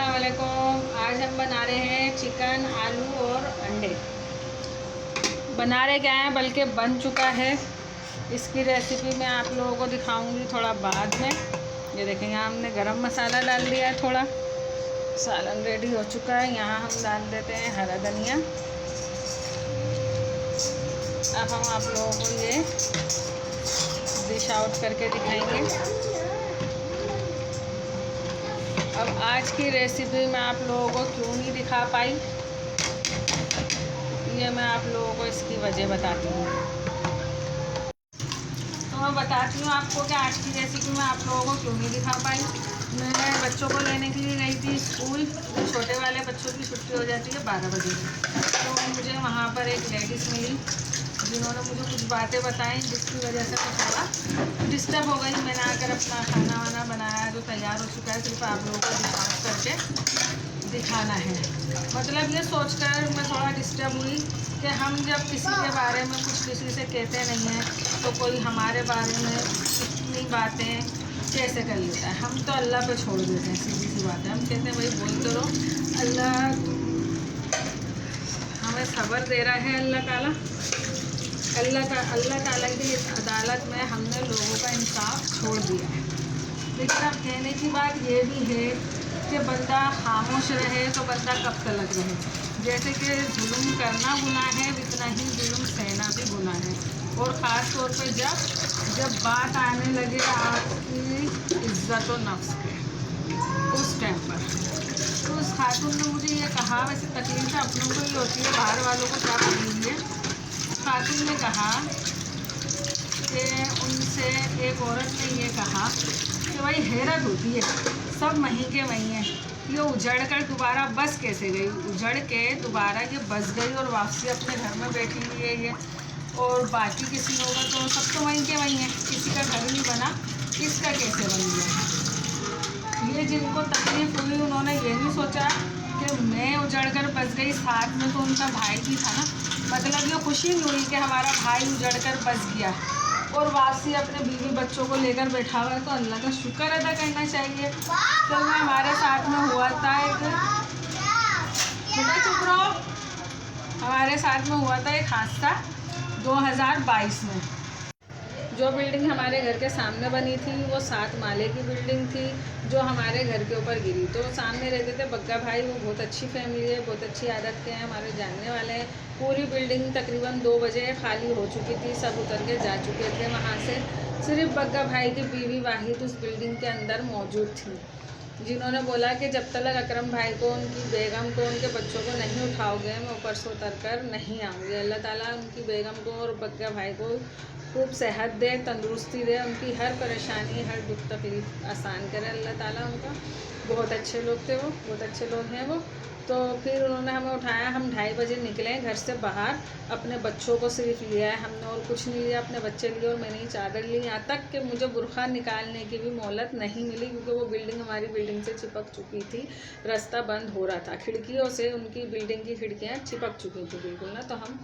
अस्सलाम वालेकुम। आज हम बना रहे हैं चिकन, आलू और अंडे। बना रहे क्या हैं, बल्कि बन चुका है। इसकी रेसिपी मैं आप लोगों को दिखाऊंगी थोड़ा बाद में। ये देखें, यहाँ हमने गरम मसाला डाल दिया है, थोड़ा सालन रेडी हो चुका है। यहाँ हम डाल देते हैं हरा धनिया। अब हम आप लोगों को ये डिश आउट करके दिखाएंगे। अब आज की रेसिपी मैं आप लोगों को क्यों नहीं दिखा पाई, ये मैं आप लोगों को इसकी वजह बताती हूँ। तो मैं बताती हूँ आपको कि आज की रेसिपी मैं आप लोगों को क्यों नहीं दिखा पाई। मैं बच्चों को लेने के लिए गई थी स्कूल। छोटे वाले बच्चों की छुट्टी हो जाती है 12 बजे। तो मुझे वहाँ पर एक लेडीज़ मिली जिन्होंने मुझे कुछ बातें बताई, जिसकी वजह से मैं थोड़ा डिस्टर्ब हो गई। मैंने आकर अपना खाना वाना बनाया जो तैयार हो चुका है, सिर्फ आप लोगों को डिस्टर्ब करके दिखाना है। मतलब ये सोचकर मैं थोड़ा डिस्टर्ब हुई कि हम जब किसी के बारे में कुछ किसी से कहते नहीं हैं तो कोई हमारे बारे में इतनी बातें कैसे कर लेता है। हम तो अल्लाह पे छोड़ देते हैं, सीधी सी बात है। हम कहते हैं भाई बोलते रहो, अल्लाह हमें सब्र दे रहा है। अल्लाह ताला की इस अदालत में हमने लोगों का इंसाफ छोड़ दिया है। लेकिन अब कहने की बात ये भी है कि बंदा खामोश रहे तो बंदा कब तक रहे। जैसे कि जुल्म करना गुनाह है, इतना ही जुल्म सहना भी गुनाह है। और ख़ास तौर पे जब बात आने लगे आपकी इज़्ज़त और नफ्स पे, उस टाइम पर तो उस खातून ने मुझे ये कहा, वैसे तकलीफ अपनों को ही होती है, बाहर वालों को क्या बोलेंगे। खातून ने कहा कि उनसे एक औरत ने ये कहा कि भाई हैरत होती है, सब वहीं के वहीं हैं, ये उजड़ कर दोबारा बस कैसे गई। उजड़ के दोबारा ये बस गई और वापसी अपने घर में बैठी हुई है ये, और बाकी किसी होगा तो सब तो वहीं के वहीं हैं। किसी का घर नहीं बना, इसका कैसे बन गया। ये जिनको तकलीफ़ हुई उन्होंने ये नहीं सोचा कि मैं उजड़ कर बस गई, साथ में तो उनका भाई भी था ना। मतलब ये खुशी नहीं हुई कि हमारा भाई उजड़ कर बस गया और वापसी अपने बीवी बच्चों को लेकर बैठा हुआ है। तो अल्लाह का शुक्र अदा करना चाहिए। कल में हमारे साथ में हुआ था एक, बेटा चुप रहो, हमारे साथ में हुआ था एक हादसा 2022 में। जो बिल्डिंग हमारे घर के सामने बनी थी वो 7 माले की बिल्डिंग थी, जो हमारे घर के ऊपर गिरी। तो सामने रहते थे बग्गा भाई, वो बहुत अच्छी फैमिली है, बहुत अच्छी आदत के हैं, हमारे जानने वाले हैं। पूरी बिल्डिंग तकरीबन 2 बजे खाली हो चुकी थी, सब उतर के जा चुके थे वहाँ से। सिर्फ बग्गा भाई की बीवी वाहिद उस बिल्डिंग के अंदर मौजूद थी, जिन्होंने बोला कि जब तक अकरम भाई को, उनकी बेगम को, उनके बच्चों को नहीं उठाओगे मैं ऊपर से उतर कर नहीं आऊँगी। अल्लाह ताला उनकी बेगम को और बग्गा भाई को खूब सेहत दे, तंदुरुस्ती दे, उनकी हर परेशानी हर दुख तकलीफ़ आसान करे अल्लाह ताला उनका। बहुत अच्छे लोग थे वो, बहुत अच्छे लोग हैं वो। तो फिर उन्होंने हमें उठाया, हम 2:30 बजे निकले घर से बाहर। अपने बच्चों को सिर्फ लिया है हमने, और कुछ नहीं लिया। अपने बच्चे लिए और मैंने ही चादर ली, यहाँ तक कि मुझे बुरखा निकालने की भी मोहलत नहीं मिली, क्योंकि वो बिल्डिंग हमारी बिल्डिंग से चिपक चुकी थी। रास्ता बंद हो रहा था, खिड़कियों से उनकी बिल्डिंग की खिड़कियाँ चिपक चुकी थी बिल्कुल ना। तो हम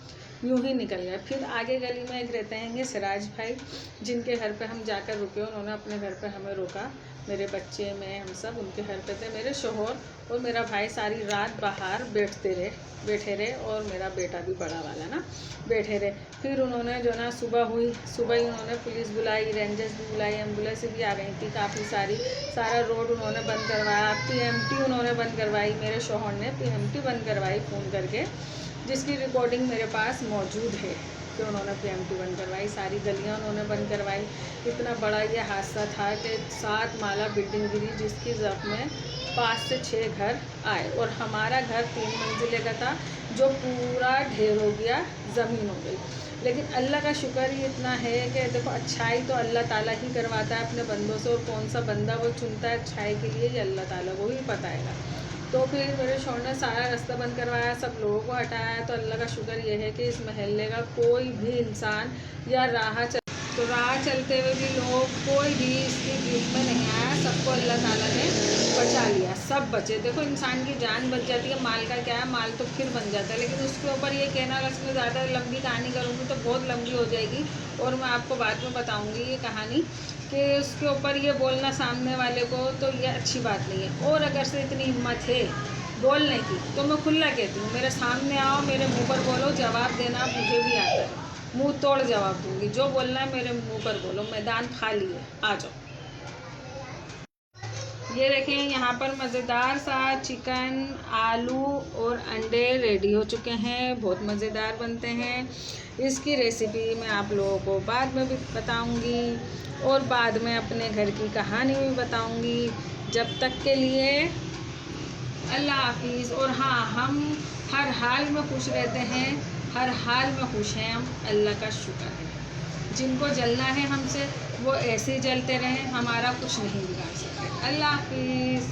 यूँ ही निकल गए। फिर आगे गली में एक रहते हैं सिराज भाई, जिनके घर पे हम जाकर रुके। उन्होंने अपने घर पे हमें रोका, मेरे बच्चे, मैं, हम सब उनके घर पे थे। मेरे शोहर और मेरा भाई सारी रात बाहर बैठे रहे और मेरा बेटा भी बड़ा वाला ना बैठे रहे। फिर उन्होंने जो ना सुबह ही उन्होंने पुलिस बुलाई, रेंजर्स भी बुलाई, एम्बुलेंस भी आ गई थी काफ़ी सारी। सारा रोड उन्होंने बंद करवाया, PMT उन्होंने बंद करवाई, मेरे शोहर ने PMT बंद करवाई फ़ोन करके, जिसकी रिकॉर्डिंग मेरे पास मौजूद है कि उन्होंने PMT बंद करवाई। सारी गलियां उन्होंने बंद करवाई। इतना बड़ा ये हादसा था कि 7 माला बिल्डिंग गिरी, जिसकी ज़ब्त में 5 से 6 घर आए, और हमारा घर 3 मंजिले का था जो पूरा ढेर हो गया, ज़मीन हो गई। लेकिन अल्लाह का शुक्र ही इतना है कि देखो, अच्छाई तो अल्लाह ताला ही करवाता है अपने बंदों से, और कौन सा बंदा वो चुनता है अच्छाई के लिए, ये अल्लाह ताला को ही पता है। तो फिर मेरे शोहर ने सारा रास्ता बंद करवाया, सब लोगों को हटाया। तो अल्लाह का शुक्र ये है कि इस महल्ले का कोई भी इंसान या राह चलते हुए भी लोग कोई भी इसकी गिरफ्त में नहीं आया। सबको अल्लाह ताला ने बचा लिया, सब बचे। देखो, इंसान की जान बच जाती है, माल का क्या है, माल तो फिर बन जाता है। लेकिन उसके ऊपर ये कहना, अगर इसमें ज़्यादा लंबी कहानी करूँगी तो बहुत लंबी हो जाएगी, और मैं आपको बाद में बताऊँगी ये कहानी कि उसके ऊपर ये बोलना सामने वाले को, तो ये अच्छी बात नहीं है। और अगर से इतनी हिम्मत है बोलने की तो मैं खुला कहती हूँ, मेरे सामने आओ, मेरे मुंह पर बोलो, जवाब देना मुझे भी आता है, मुंह तोड़ जवाब दूंगी। जो बोलना है मेरे मुंह पर बोलो, मैदान खाली है, आ जाओ। ये देखें यहाँ पर मज़ेदार सा चिकन, आलू और अंडे रेडी हो चुके हैं। बहुत मज़ेदार बनते हैं। इसकी रेसिपी मैं आप लोगों को बाद में भी बताऊंगी और बाद में अपने घर की कहानी भी बताऊंगी। जब तक के लिए अल्लाह हाफिज़। और हाँ, हम हर हाल में खुश रहते हैं, हर हाल में खुश हैं हम, अल्लाह का शुक्र है। जिनको जलना है हमसे वो ऐसे ही जलते रहें, हमारा कुछ नहीं बिगाड़ सकते। अल्लाह हाफिज़।